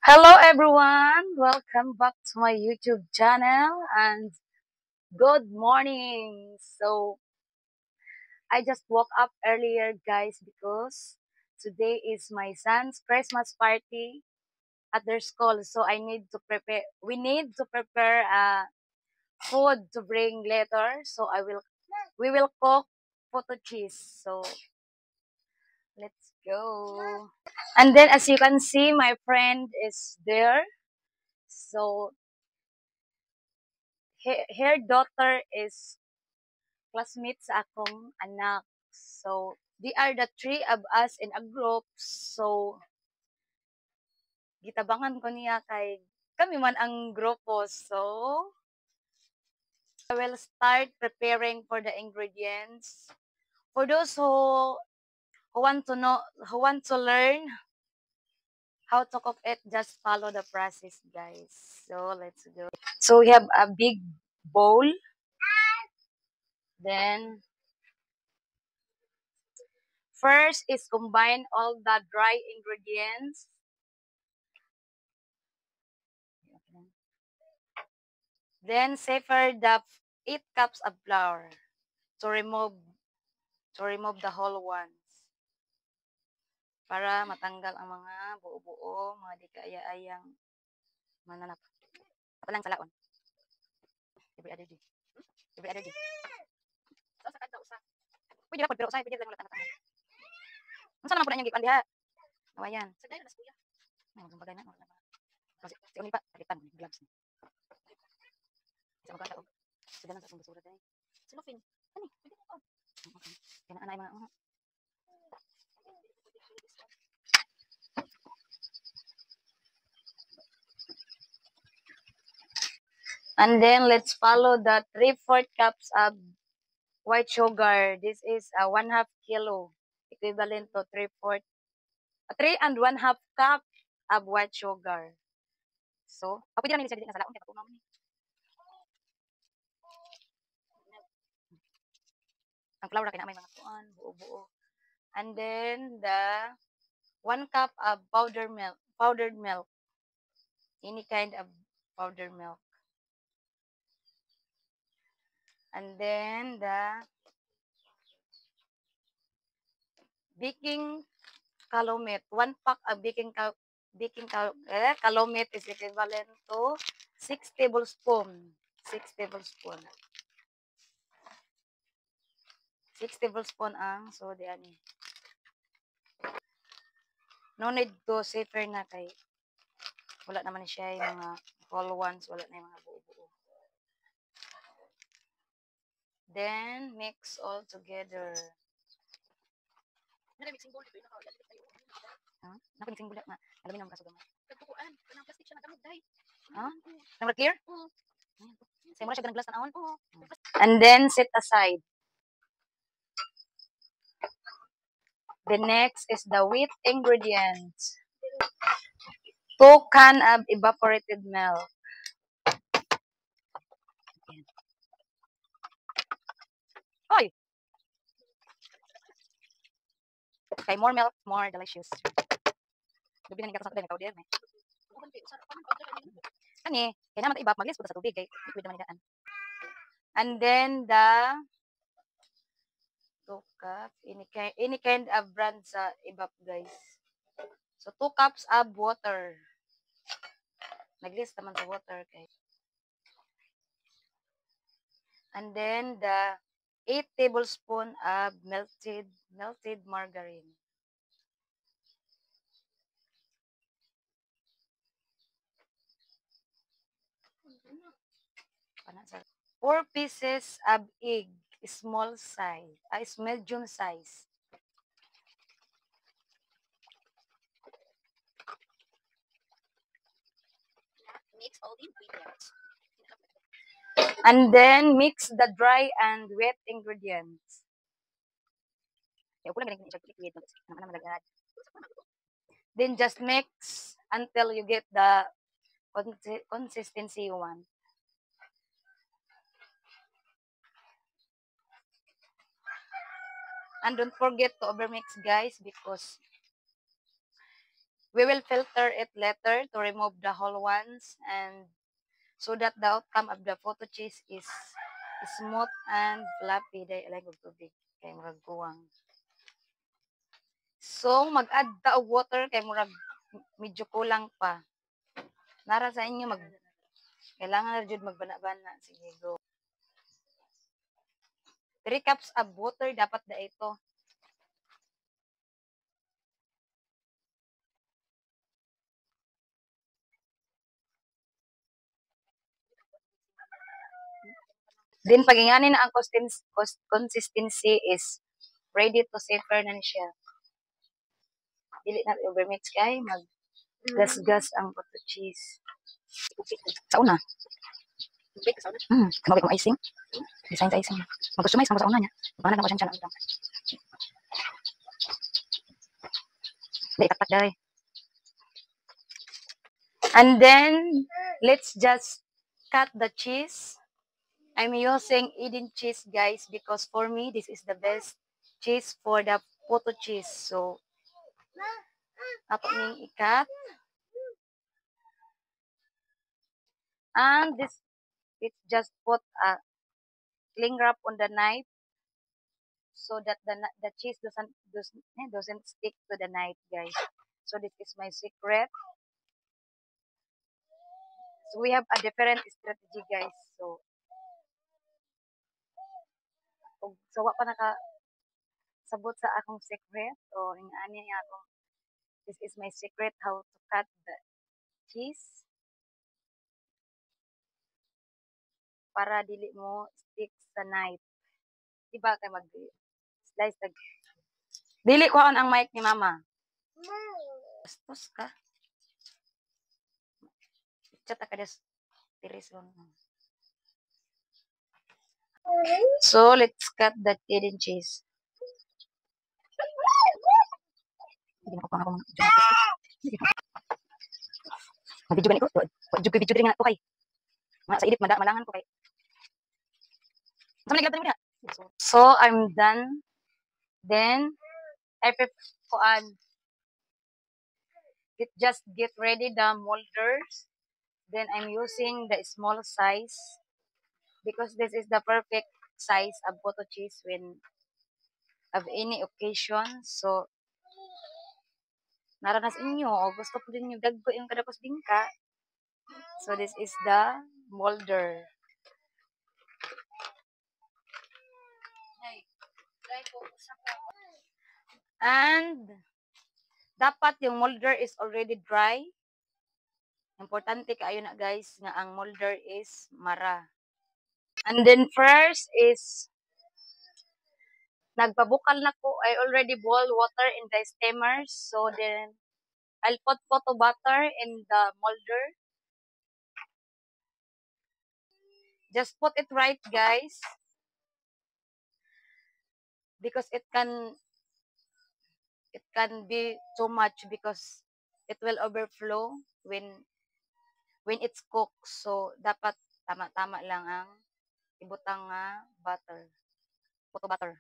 Hello everyone, welcome back to my YouTube channel and good morning. I just woke up earlier guys because today is my son's Christmas party at their school. So we need to prepare food to bring later. We will cook photo cheese. So let's go. And then as you can see, my friend is there. So her daughter is classmates sa akong anak. So, they are the three of us in a group. So, gitabangan ko niya kay kami man ang grupo. So, I will start preparing for the ingredients. For those who want to know, who want to learn how to cook it, just follow the process, guys. So, let's go. So, we have a big bowl. Then, first is combine all the dry ingredients. Then separate the 8 cups of flour to remove the whole ones para matanggal ang mga buo-buo, mga di kaaya-ayang mananap. Apa lang salaon. Every other day. Every other day. Sa kada usa. Pwede ra pero usahay pwede lang ulat na. Unsa naman pud anyong gikan diha? Awayan. Sagay na kuya. Ay, magambagay na. Kasi si Uni pa, palitan gloves ni. Sa mga tao. Sila nang sa basura dai. Silofin. Ani, pwede ko. Kana anay mga And then let's follow the 3/4 cups of white sugar. This is a 1/2 kilo, equivalent to 3 and 1/2 cup of white sugar. So, pwede namin isa dito na sa laon kaya tumaw ni. Ang flour kaya na may mga tuan, buo-buo. And then the 1 cup of powdered milk. Any kind of powdered milk. And then the baking calumet. 1 pack of calumet is equivalent to 6 tablespoon. 6 tablespoon. 6 tablespoon ang soda ani. No need to siphon na kay wala naman siya yung mga whole ones, wala na yung mga buo-buo. Then mix all together. Mixing bowl dito yung naka mixing bowl na. Alamin ang kasugaman. Tagpuan, kanang plastic siya nagamog dai. Ha? Nang clear? Oo. Say mo na siya ganang glass tanawon. Oo. And then set aside. The next is the wheat ingredients. 2 can of evaporated milk. Oy! Okay, more milk, more delicious. Gabi na ning kakasang ikaw din eh. Ani, kaya naman ibap maglis ko sa tubig kay liquid naman daan. And then the 2 cup any kind of brand sa ibap guys. So 2 cups of water. Naglis naman sa water kay. And then the 8 tablespoon of melted margarine. Four pieces of egg, small size, medium size. Mix all the ingredients. And then mix the dry and wet ingredients. Then just mix until you get the consistency you want. And don't forget to overmix guys because We will filter it later to remove the whole ones and so that the outcome of the photo cheese is smooth and fluffy. Dahil alay kong tubig kay murag guwang. So, mag-add ta og water kay murag medyo kulang pa. Nara sa inyo kailangan na jud magbana-bana. Sige, go. 3 cups of water dapat da ito. Then, paginganin na ang consistency is ready to serve na ni siya. Dili na overmix kay mag-gas-gas ang photo cheese. Sa una. Kamawit mo icing. Design sa icing. Mag-customize mo sa una niya. Paano na ko siya na. Dili, taktak dahi. And then, let's just cut the cheese. I'm using Eden cheese, guys, because for me, this is the best cheese for the photo cheese. So, ako ning ikat. And this, it just put a cling wrap on the knife so that the cheese doesn't stick to the knife, guys. So, this is my secret. So, we have a different strategy, guys. So, kung sawa pa sabot sa akong secret o ingani nga akong this is my secret how to cut the cheese para dili mo stick sa knife. Diba kay mag slice tag. Dili ko ang mic ni mama. Bastos ka. Chat ka des tirison. So let's cut the hidden cheese. Hindi ko pa ako video ganito. Video nga to kay. Mga sa edit malangan ko kay. So I'm done. Then I just get ready the molders. Then I'm using the small size because this is the perfect size of photo cheese when of any occasion. So naranas inyo o gusto ko din yung dagko yung kadapos bingka. So this is the molder. And dapat yung molder is already dry. Importante kaayo na guys nga ang molder is mara. And then first is nagpabukal na ko. I already boil water in the steamer. So then I'll put photo butter in the molder. Just put it right, guys. Because it can be too much because it will overflow when it's cooked. So dapat tama-tama lang ang ibutang nga butter. Photo butter.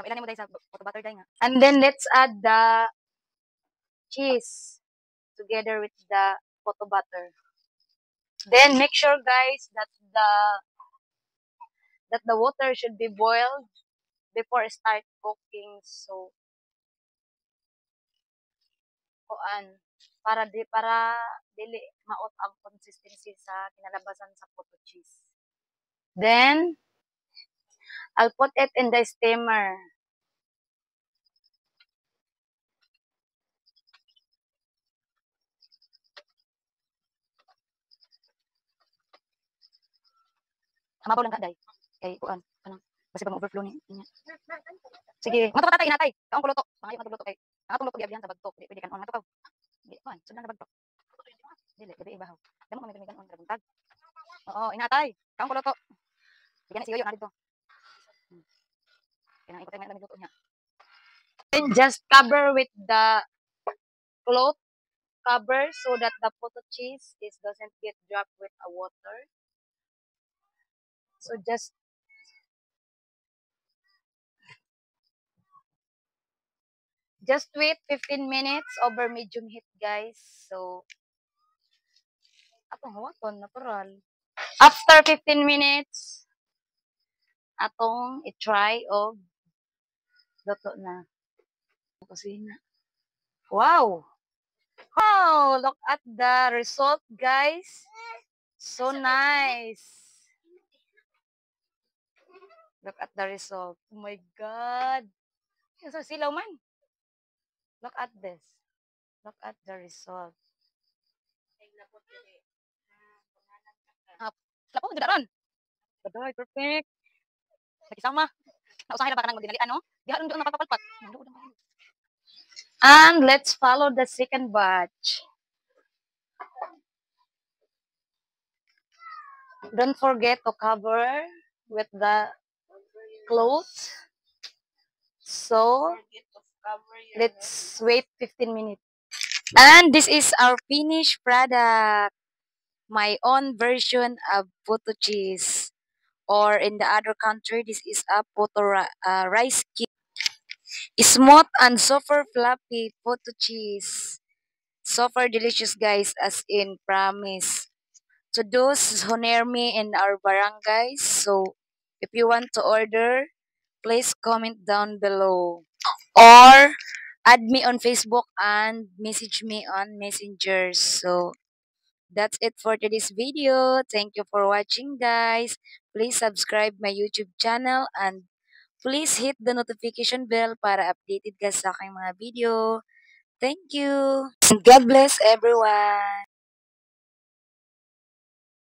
Ilan mo dahil sa photo butter dahil nga. And then let's add the cheese together with the photo butter. Then make sure guys that the water should be boiled before start cooking. So para dili maot ang consistency sa kinalabasan sa photo cheese. Then I'll put it in the steamer. Hamabaw lang ka day. Kay kuan basi pag overflow niya. Sige, mato tatay inatay. Kaong kuluto. Pangayo matuluto kay. Ang atong luto giabihan sa bagtok. Di pwede kan on nato kaw. Di kuan, sudan na bagtok. Dili gabi ibahaw. Damo man gamigan on buntag. Oo, inatay. Kaong kuluto. Diyan si yoyo na dito. Kaya ikot nga luto niya. And just cover with the cloth cover so that the photo cheese doesn't get dropped with a water. So just Just wait 15 minutes over medium heat, guys. So, atong waton, natural. After 15 minutes, atong i-try og luto na. Kusina. Wow! Wow! Look at the result, guys. So nice. Look at the result. Oh my God. Yes, so silaw man. Look at this. Look at the result. Ah, lapo, ganda ron. Baday, perfect. Nakisama. Nausahay na ba ka nang magdinalian, no? Di haron doon napapapalpat. And let's follow the second batch. Don't forget to cover with the cloth. So, let's wait 15 minutes. And this is our finished product. My own version of photo cheese. Or in the other country, this is a rice cake. Smooth and super fluffy photo cheese. Super delicious, guys, as in promise. To those who near me in our barangays, so if you want to order, please comment down below. Or add me on Facebook and message me on Messenger. So that's it for today's video. Thank you for watching, guys. Please subscribe my YouTube channel and please hit the notification bell para updated ka sa aking mga video. Thank you. And God bless everyone.